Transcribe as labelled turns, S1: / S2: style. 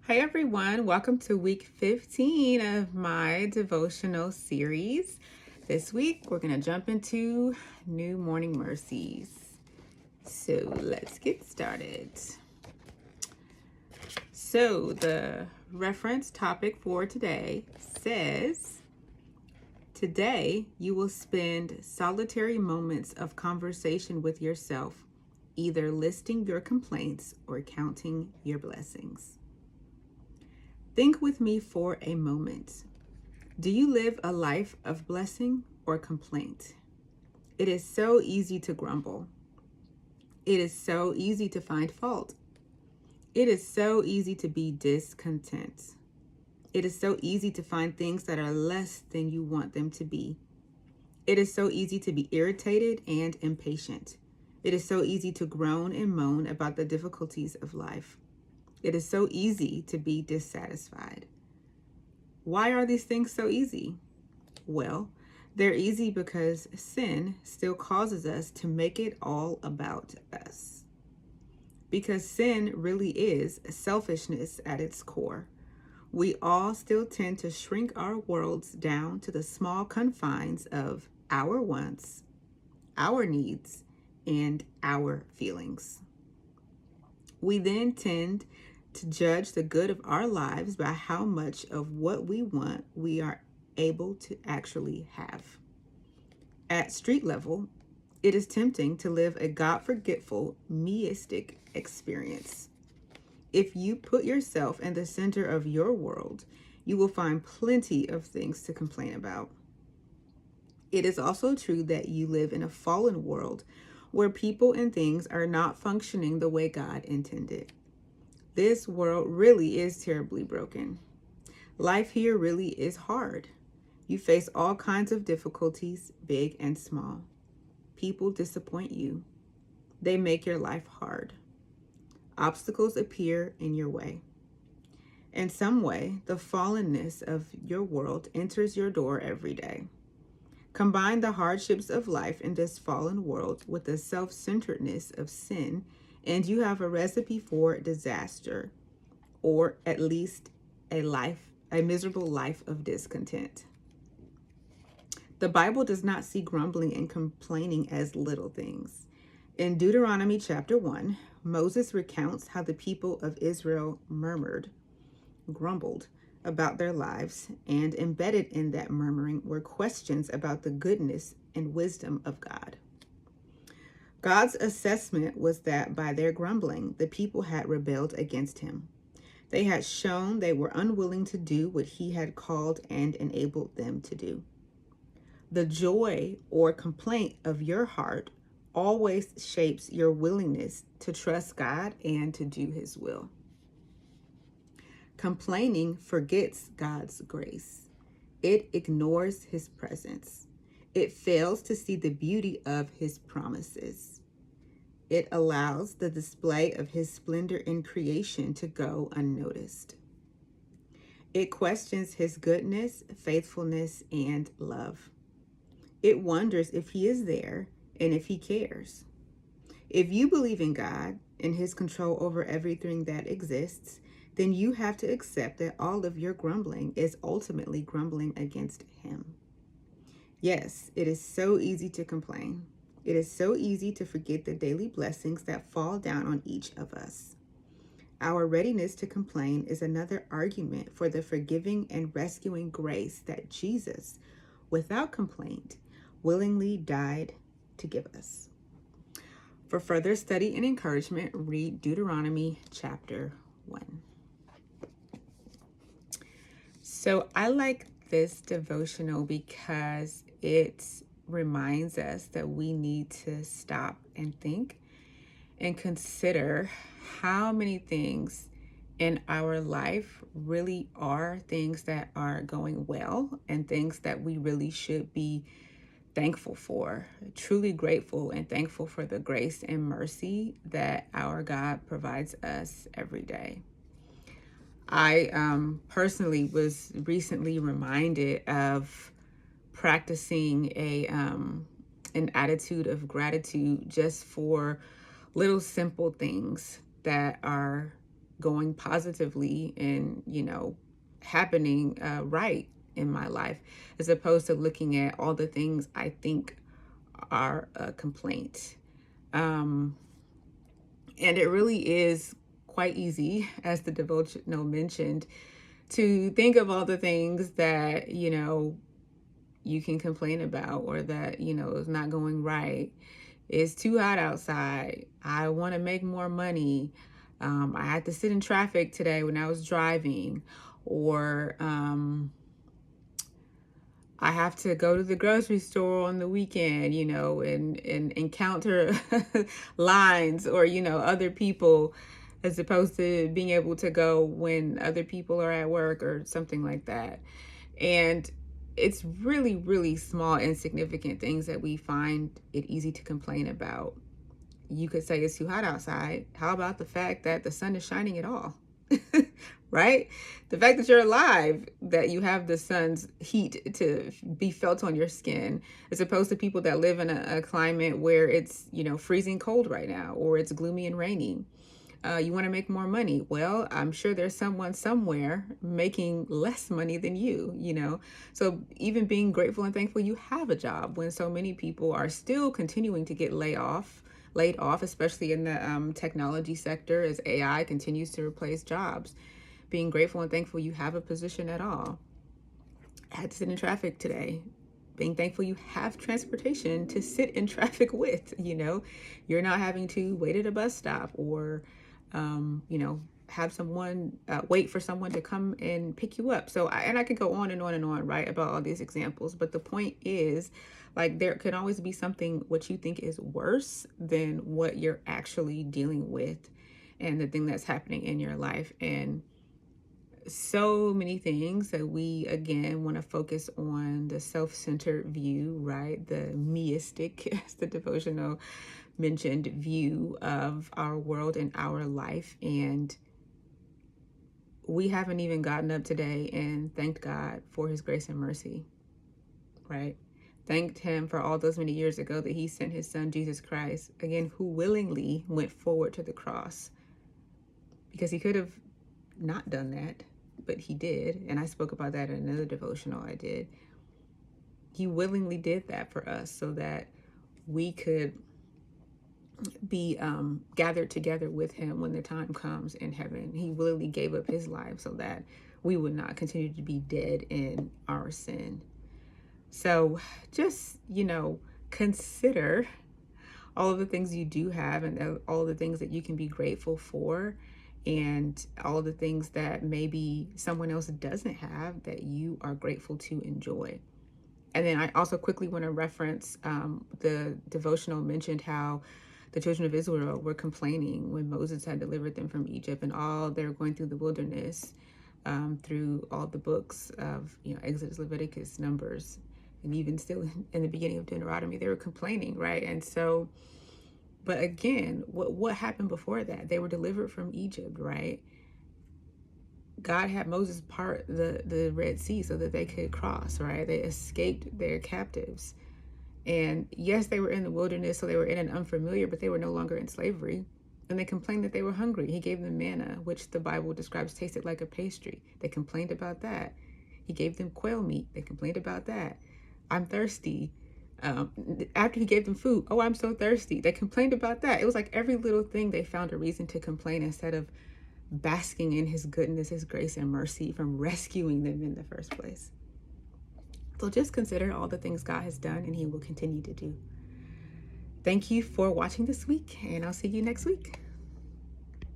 S1: Hi, everyone. Welcome to week 15 of my devotional series. This week, we're going to jump into New Morning Mercies. So let's get started. So, the reference topic for today says, today you will spend solitary moments of conversation with yourself, either listing your complaints or counting your blessings. Think with me for a moment. Do you live a life of blessing or complaint? It is so easy to grumble. It is so easy to find fault. It is so easy to be discontent. It is so easy to find things that are less than you want them to be. It is so easy to be irritated and impatient. It is so easy to groan and moan about the difficulties of life. It is so easy to be dissatisfied. Why are these things so easy? Well, they're easy because sin still causes us to make it all about us. Because sin really is selfishness at its core. We all still tend to shrink our worlds down to the small confines of our wants, our needs, and our feelings. We then tend to judge the good of our lives by how much of what we want we are able to actually have. At street level, it is tempting to live a God-forgetful, meistic experience. If you put yourself in the center of your world, you will find plenty of things to complain about. It is also true that you live in a fallen world where people and things are not functioning the way God intended. This world really is terribly broken. Life here really is hard. You face all kinds of difficulties, big and small. People disappoint you. They make your life hard. Obstacles appear in your way. In some way, the fallenness of your world enters your door every day. Combine the hardships of life in this fallen world with the self-centeredness of sin, and you have a recipe for disaster, or at least a miserable life of discontent. The Bible does not see grumbling and complaining as little things. In Deuteronomy chapter 1, Moses recounts how the people of Israel grumbled about their lives, and embedded in that murmuring were questions about the goodness and wisdom of God. God's assessment was that by their grumbling, the people had rebelled against him. They had shown they were unwilling to do what he had called and enabled them to do. The joy or complaint of your heart always shapes your willingness to trust God and to do his will. Complaining forgets God's grace. It ignores his presence. It fails to see the beauty of his promises. It allows the display of his splendor in creation to go unnoticed. It questions his goodness, faithfulness, and love. It wonders if he is there and if he cares. If you believe in God and his control over everything that exists, then you have to accept that all of your grumbling is ultimately grumbling against him. Yes, it is so easy to complain. It is so easy to forget the daily blessings that fall down on each of us. Our readiness to complain is another argument for the forgiving and rescuing grace that Jesus, without complaint, willingly died to give us. For further study and encouragement, read Deuteronomy chapter 1. So I like this devotional because it reminds us that we need to stop and think and consider how many things in our life really are things that are going well and things that we really should be thankful for, truly grateful and thankful for the grace and mercy that our God provides us every day. I personally was recently reminded of practicing an attitude of gratitude just for little simple things that are going positively and, happening right in my life, as opposed to looking at all the things I think are a complaint. And it really is quite easy, as the devotional mentioned, to think of all the things that, you can complain about, or that, is not going right. It's too hot outside. I want to make more money. I had to sit in traffic today when I was driving, or I have to go to the grocery store on the weekend, and encounter lines, or, other people, as opposed to being able to go when other people are at work or something like that. And it's really, really small, insignificant things that we find it easy to complain about. You could say it's too hot outside. How about the fact that the sun is shining at all? Right? The fact that you're alive, that you have the sun's heat to be felt on your skin, as opposed to people that live in a climate where it's, freezing cold right now, or it's gloomy and rainy. You want to make more money. Well, I'm sure there's someone somewhere making less money than you. So even being grateful and thankful you have a job, when so many people are still continuing to get laid off, especially in the technology sector, as AI continues to replace jobs. Being grateful and thankful you have a position at all. I had to sit in traffic today. Being thankful you have transportation to sit in traffic with. You're not having to wait at a bus stop, or have someone wait for someone to come and pick you up. So I could go on and on and on, right, about all these examples. But the point is, like, there can always be something what you think is worse than what you're actually dealing with, and the thing that's happening in your life. And so many things that we, again, want to focus on the self-centered view, right? The meistic, as the devotional mentioned, view of our world and our life. And we haven't even gotten up today and thanked God for his grace and mercy, right? Thanked him for all those many years ago that he sent his son, Jesus Christ, again, who willingly went forward to the cross, because he could have not done that, but he did. And I spoke about that in another devotional I did. He willingly did that for us so that we could be gathered together with him when the time comes in heaven. He willingly gave up his life so that we would not continue to be dead in our sin. So just, consider all of the things you do have, and all of the things that you can be grateful for, and all of the things that maybe someone else doesn't have that you are grateful to enjoy. And then I also quickly want to reference the devotional mentioned how the children of Israel were complaining when Moses had delivered them from Egypt, and all they're going through the wilderness, through all the books of Exodus, Leviticus, Numbers, and even still in the beginning of Deuteronomy, they were complaining, right? And so, but again, what happened before that? They were delivered from Egypt, right? God had Moses part the Red Sea so that they could cross, right? They escaped their captives. And yes, they were in the wilderness, so they were in an unfamiliar, but they were no longer in slavery. And they complained that they were hungry. He gave them manna, which the Bible describes tasted like a pastry. They complained about that. He gave them quail meat. They complained about that. I'm thirsty. After he gave them food, oh, I'm so thirsty. They complained about that. It was like every little thing they found a reason to complain, instead of basking in his goodness, his grace and mercy from rescuing them in the first place. So just consider all the things God has done and he will continue to do. Thank you for watching this week, and I'll see you next week.